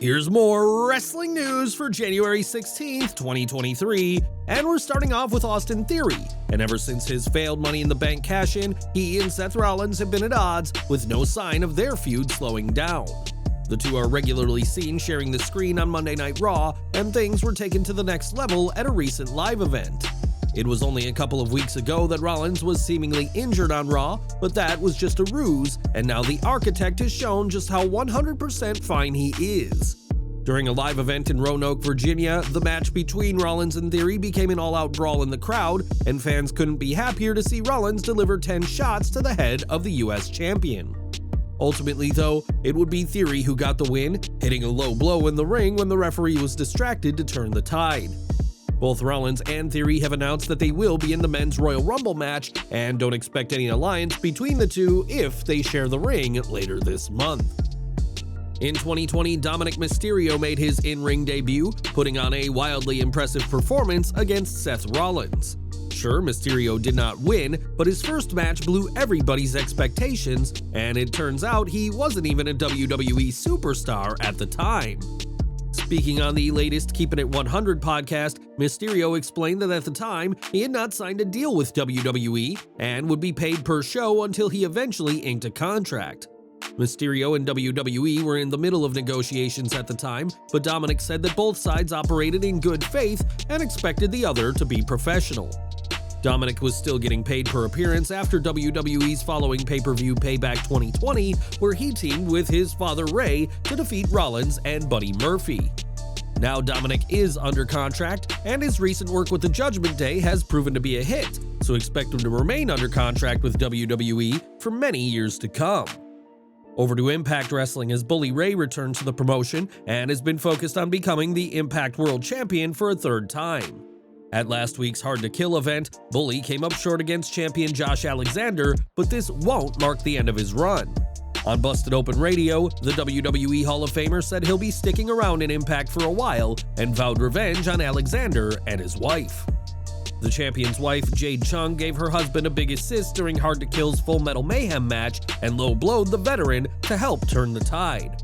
Here's more wrestling news for January 16th, 2023, and we're starting off with Austin Theory. And ever since his failed Money in the Bank cash-in, he and Seth Rollins have been at odds, with no sign of their feud slowing down. The two are regularly seen sharing the screen on Monday Night Raw, and things were taken to the next level at a recent live event. It was only a couple of weeks ago that Rollins was seemingly injured on Raw, but that was just a ruse, and now the Architect has shown just how 100% fine he is. During a live event in Roanoke, Virginia, the match between Rollins and Theory became an all-out brawl in the crowd, and fans couldn't be happier to see Rollins deliver 10 shots to the head of the US champion. Ultimately, though, it would be Theory who got the win, hitting a low blow in the ring when the referee was distracted to turn the tide. Both Rollins and Theory have announced that they will be in the Men's Royal Rumble match and don't expect any alliance between the two if they share the ring later this month. In 2020, Dominik Mysterio made his in-ring debut, putting on a wildly impressive performance against Seth Rollins. Sure, Mysterio did not win, but his first match blew everybody's expectations, and it turns out he wasn't even a WWE superstar at the time. Speaking on the latest Keeping It 100 podcast, Mysterio explained that at the time, he had not signed a deal with WWE and would be paid per show until he eventually inked a contract. Mysterio and WWE were in the middle of negotiations at the time, but Dominik said that both sides operated in good faith and expected the other to be professional. Dominik was still getting paid per appearance after WWE's following pay-per-view Payback 2020, where he teamed with his father Ray to defeat Rollins and Buddy Murphy. Now Dominik is under contract, and his recent work with the Judgment Day has proven to be a hit, so expect him to remain under contract with WWE for many years to come. Over to Impact Wrestling as Bully Ray returned to the promotion and has been focused on becoming the Impact World Champion for a third time. At last week's Hard to Kill event, Bully came up short against champion Josh Alexander, but this won't mark the end of his run. On Busted Open Radio, the WWE Hall of Famer said he'll be sticking around in Impact for a while and vowed revenge on Alexander and his wife. The champion's wife, Jade Chung, gave her husband a big assist during Hard to Kill's Full Metal Mayhem match and low-blowed the veteran to help turn the tide.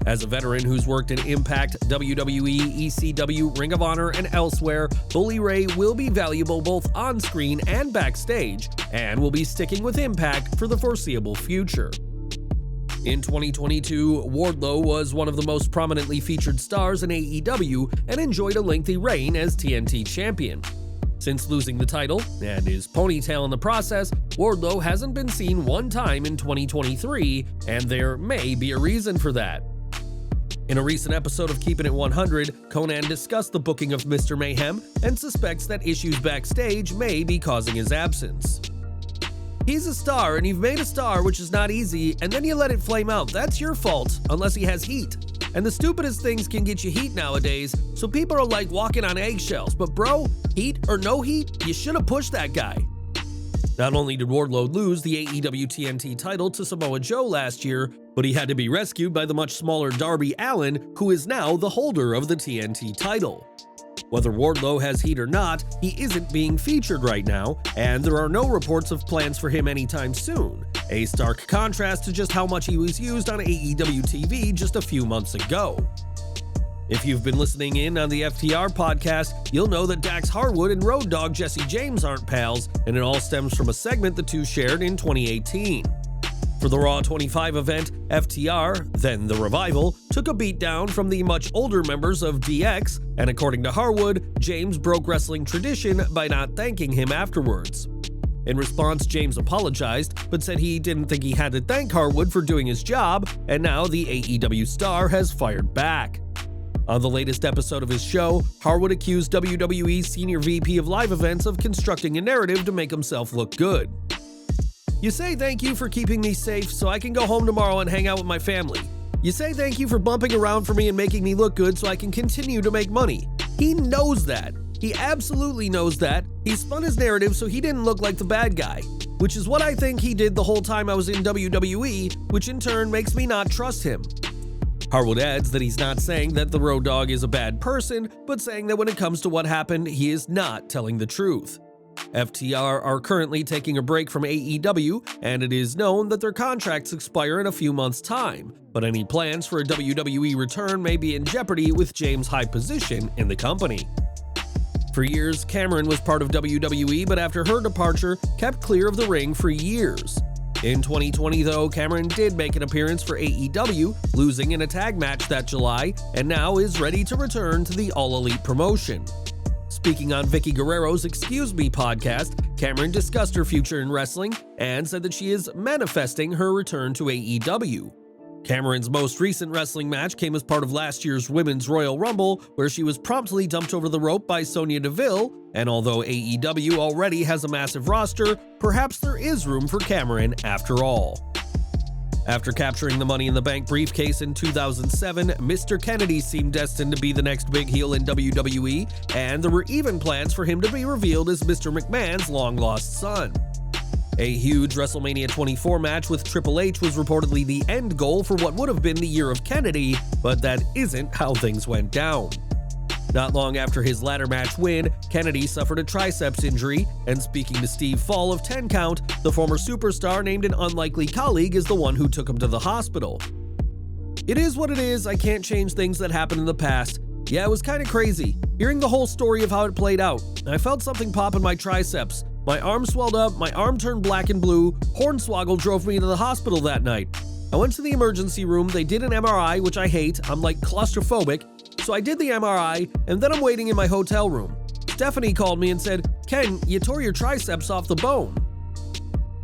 As a veteran who's worked in Impact, WWE, ECW, Ring of Honor, and elsewhere, Bully Ray will be valuable both on-screen and backstage, and will be sticking with Impact for the foreseeable future. In 2022, Wardlow was one of the most prominently featured stars in AEW and enjoyed a lengthy reign as TNT champion. Since losing the title, and his ponytail in the process, Wardlow hasn't been seen one time in 2023, and there may be a reason for that. In a recent episode of Keeping It 100, Conan discussed the booking of Mr. Mayhem and suspects that issues backstage may be causing his absence. He's a star, and you've made a star, which is not easy, and then you let it flame out. That's your fault, unless he has heat. And the stupidest things can get you heat nowadays, so people are like walking on eggshells. But bro, heat or no heat, you should have pushed that guy. Not only did Wardlow lose the AEW TNT title to Samoa Joe last year, but he had to be rescued by the much smaller Darby Allin, who is now the holder of the TNT title. Whether Wardlow has heat or not, he isn't being featured right now, and there are no reports of plans for him anytime soon, a stark contrast to just how much he was used on AEW TV just a few months ago. If you've been listening in on the FTR podcast, you'll know that Dax Harwood and Road Dogg Jesse James aren't pals, and it all stems from a segment the two shared in 2018. For the Raw 25 event, FTR, then The Revival, took a beatdown from the much older members of DX, and according to Harwood, James broke wrestling tradition by not thanking him afterwards. In response, James apologized, but said he didn't think he had to thank Harwood for doing his job, and now the AEW star has fired back. On the latest episode of his show, Harwood accused WWE's senior VP of live events of constructing a narrative to make himself look good. You say thank you for keeping me safe so I can go home tomorrow and hang out with my family. You say thank you for bumping around for me and making me look good so I can continue to make money. He knows that. He absolutely knows that. He spun his narrative so he didn't look like the bad guy, which is what I think he did the whole time I was in WWE, which in turn makes me not trust him. Harwood adds that he's not saying that the Road Dogg is a bad person, but saying that when it comes to what happened, he is not telling the truth. FTR are currently taking a break from AEW, and it is known that their contracts expire in a few months' time, but any plans for a WWE return may be in jeopardy with James' high position in the company. For years, Cameron was part of WWE, but after her departure, kept clear of the ring for years. In 2020, though, Cameron did make an appearance for AEW, losing in a tag match that July, and now is ready to return to the All Elite promotion. Speaking on Vicky Guerrero's Excuse Me podcast, Cameron discussed her future in wrestling and said that she is manifesting her return to AEW. Cameron's most recent wrestling match came as part of last year's Women's Royal Rumble, where she was promptly dumped over the rope by Sonya Deville, and although AEW already has a massive roster, perhaps there is room for Cameron after all. After capturing the Money in the Bank briefcase in 2007, Mr. Kennedy seemed destined to be the next big heel in WWE, and there were even plans for him to be revealed as Mr. McMahon's long-lost son. A huge WrestleMania 24 match with Triple H was reportedly the end goal for what would have been the year of Kennedy, but that isn't how things went down. Not long after his ladder match win, Kennedy suffered a triceps injury, and speaking to Steve Fall of 10 Count, the former superstar named an unlikely colleague as the one who took him to the hospital. It is what it is, I can't change things that happened in the past. Yeah, it was kinda crazy. Hearing the whole story of how it played out, I felt something pop in my triceps. My arm swelled up, my arm turned black and blue. Hornswoggle drove me to the hospital that night. I went to the emergency room, they did an MRI, which I hate, I'm like claustrophobic, so I did the MRI, and then I'm waiting in my hotel room. Stephanie called me and said, "Ken, you tore your triceps off the bone."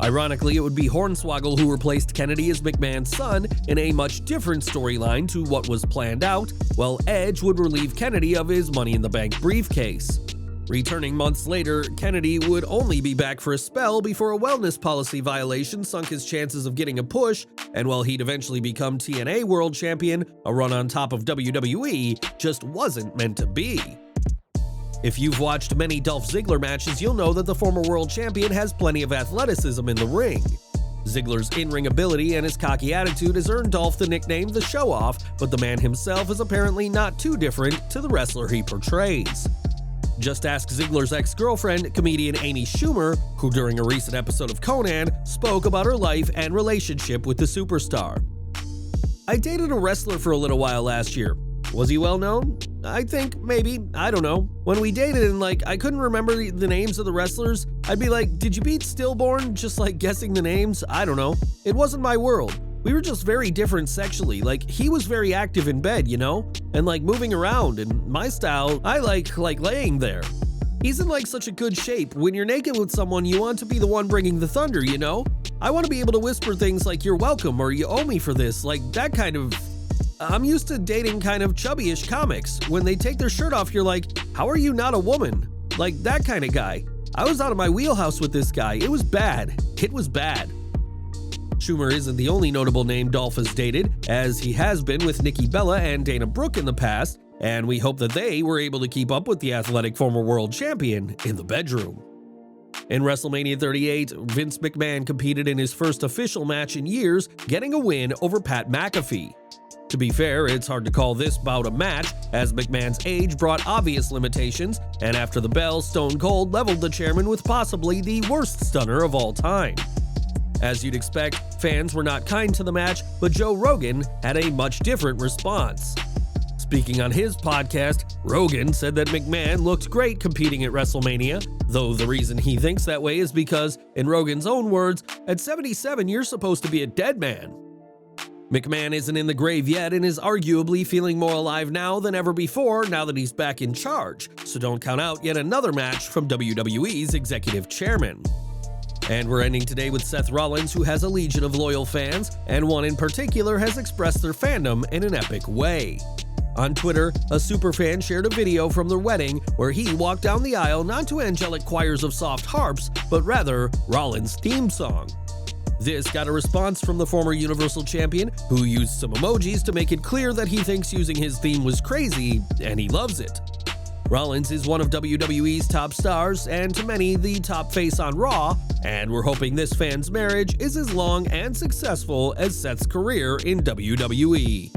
Ironically, it would be Hornswoggle who replaced Kennedy as McMahon's son in a much different storyline to what was planned out, while Edge would relieve Kennedy of his Money in the Bank briefcase. Returning months later, Kennedy would only be back for a spell before a wellness policy violation sunk his chances of getting a push, and while he'd eventually become TNA World Champion, a run on top of WWE just wasn't meant to be. If you've watched many Dolph Ziggler matches, you'll know that the former world champion has plenty of athleticism in the ring. Ziggler's in-ring ability and his cocky attitude has earned Dolph the nickname the Show-Off, but the man himself is apparently not too different to the wrestler he portrays. Just ask Ziggler's ex-girlfriend, comedian Amy Schumer, who during a recent episode of Conan spoke about her life and relationship with the superstar. "I dated a wrestler for a little while last year. Was he well known? I think, maybe, I don't know. When we dated and I couldn't remember the names of the wrestlers, I'd be like, did you beat Stillborn? Just guessing the names? I don't know. It wasn't my world. We were just very different sexually. He was very active in bed, and moving around, and my style, I like laying there. He's in such a good shape. When you're naked with someone, you want to be the one bringing the thunder, I want to be able to whisper things like, 'You're welcome,' or 'You owe me for this,' that kind of... I'm used to dating kind of chubby-ish comics. When they take their shirt off, you're like, how are you not a woman? That kind of guy. I was out of my wheelhouse with this guy. It was bad. It was bad." Schumer isn't the only notable name Dolph has dated, as he has been with Nikki Bella and Dana Brooke in the past, and we hope that they were able to keep up with the athletic former world champion in the bedroom. In WrestleMania 38, Vince McMahon competed in his first official match in years, getting a win over Pat McAfee. To be fair, it's hard to call this bout a match, as McMahon's age brought obvious limitations, and after the bell, Stone Cold leveled the chairman with possibly the worst stunner of all time. As you'd expect, fans were not kind to the match, but Joe Rogan had a much different response. Speaking on his podcast, Rogan said that McMahon looked great competing at WrestleMania, though the reason he thinks that way is because, in Rogan's own words, at 77 you're supposed to be a dead man. McMahon isn't in the grave yet and is arguably feeling more alive now than ever before now that he's back in charge, so don't count out yet another match from WWE's executive chairman. And we're ending today with Seth Rollins, who has a legion of loyal fans, and one in particular has expressed their fandom in an epic way. On Twitter, a superfan shared a video from their wedding where he walked down the aisle not to angelic choirs of soft harps, but rather Rollins' theme song. This got a response from the former Universal Champion, who used some emojis to make it clear that he thinks using his theme was crazy, and he loves it. Rollins is one of WWE's top stars, and to many, the top face on Raw, and we're hoping this fan's marriage is as long and successful as Seth's career in WWE.